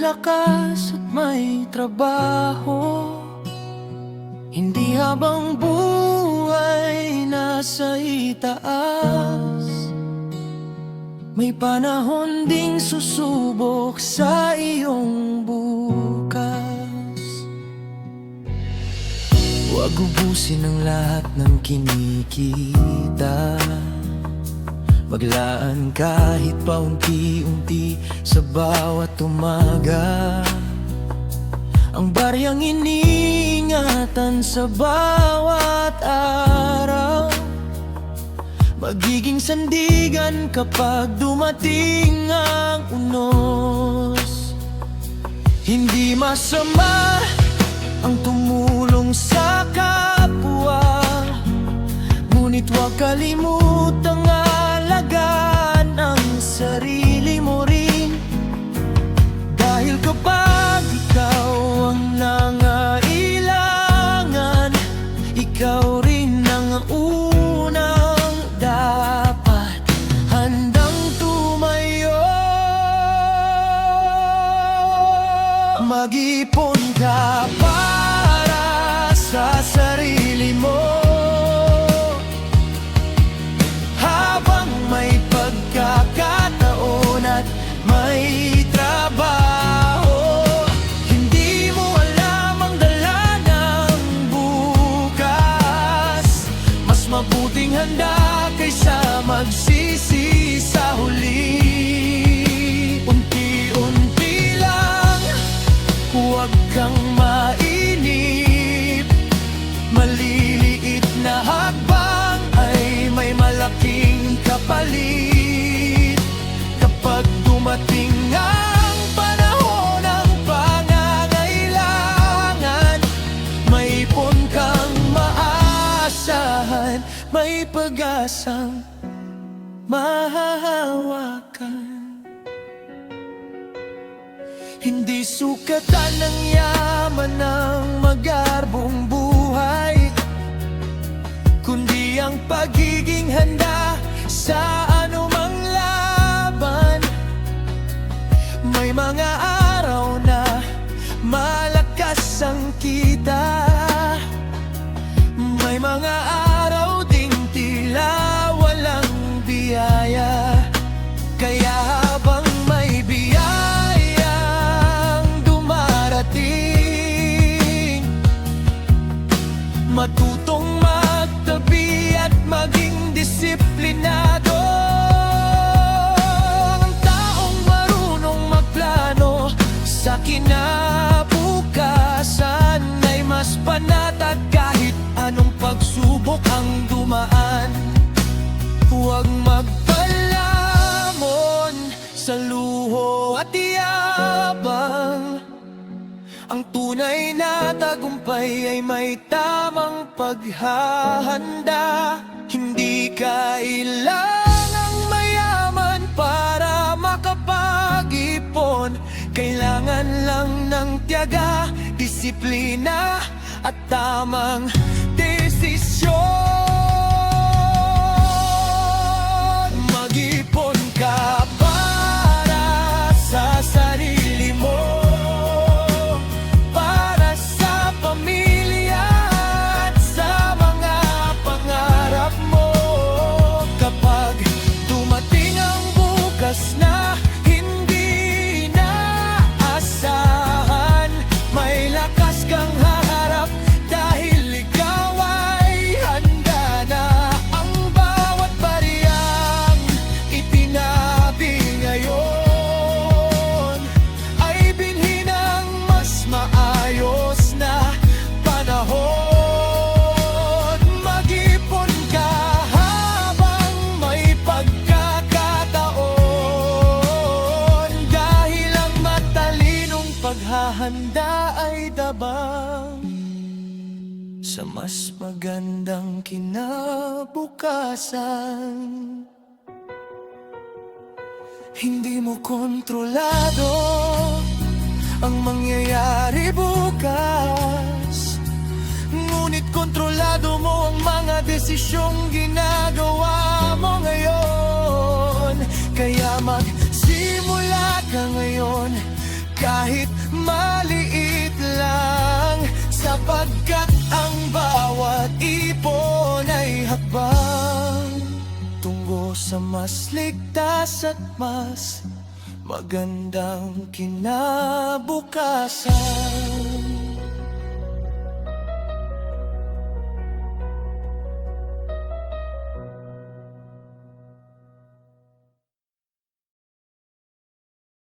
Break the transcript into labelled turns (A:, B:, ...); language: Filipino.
A: lakas at may trabaho, hindi habang buhay nasa itaas. May panahon ding susubok sa iyong bukas. Huwag ubusin ang lahat ng kinikita. Maglaan kahit paunti-unti sa bawat umaga. Ang baryang iniingatan sa bawat araw, magiging sandigan kapag dumating ang unos. Hindi masama ang tumulong sa kapwa, ngunit huwag kalimutang alagaan ang sarili mo rin. Dahil kapag ikaw ang nangailangan, ikaw rin ang unang dapat handang tumayo. Mag-ipon ka para sa sarili mo, habang may pagkakataon at may trabaho. Hindi mo alam ang dala ng bukas. Mas mabuting handa kaysa magsisi sa huli. Unti-unti lang, huwag kang mainip. Maliliit na hakbang ay may malaking kapalit. Kapag dumating ang panahon ng pangangailangan, may ipon kang maasahan, may pag-asang mahahawakan. Hindi sukatan ng yaman ng magarbong buhay, kundi ang pagiging handa sa anumang laban. May mga araw na malakas ang kita, may mga araw ding tila walang biyaya. Kaya habang may biyayang dumarating, matutong magtabi at maging disiplinado. Ang taong marunong magplano sa kinabukasan ay mas panatag kahit anong pagsubok ang dumaan. Huwag magpalamon sa luho at yabang. Ang tunay na tagumpay ay may tamang paghahanda. Hindi kailangang mayaman para makapag-ipon. Kailangan lang ng tiyaga, disiplina at tamang desisyon. Mag-ipon ka para sa sarili mo, para sa pamilya at sa mga pangarap mo. Kapag dumating ang bukas na hindi naasahan, may lakas kang haharap dahil ikaw ay handa na. Ang bawat bariyang itinabi ngayon ay binhi ng mas maayos na panahon. Mag-ipon ka habang may pagkakataon, dahil ang matalinong paghahanda ay dabang sa mas magandang kinabukasan. Hindi mo kontrolado ang mangyayari bukas, ngunit kontrolado mo ang mga desisyong ginagawa mo ngayon. Kaya magsimula ka ngayon, kahit kahit maliit lang, sapagkat ang bawat ipon ay hakbang tungo sa mas ligtas at mas magandang kinabukasan.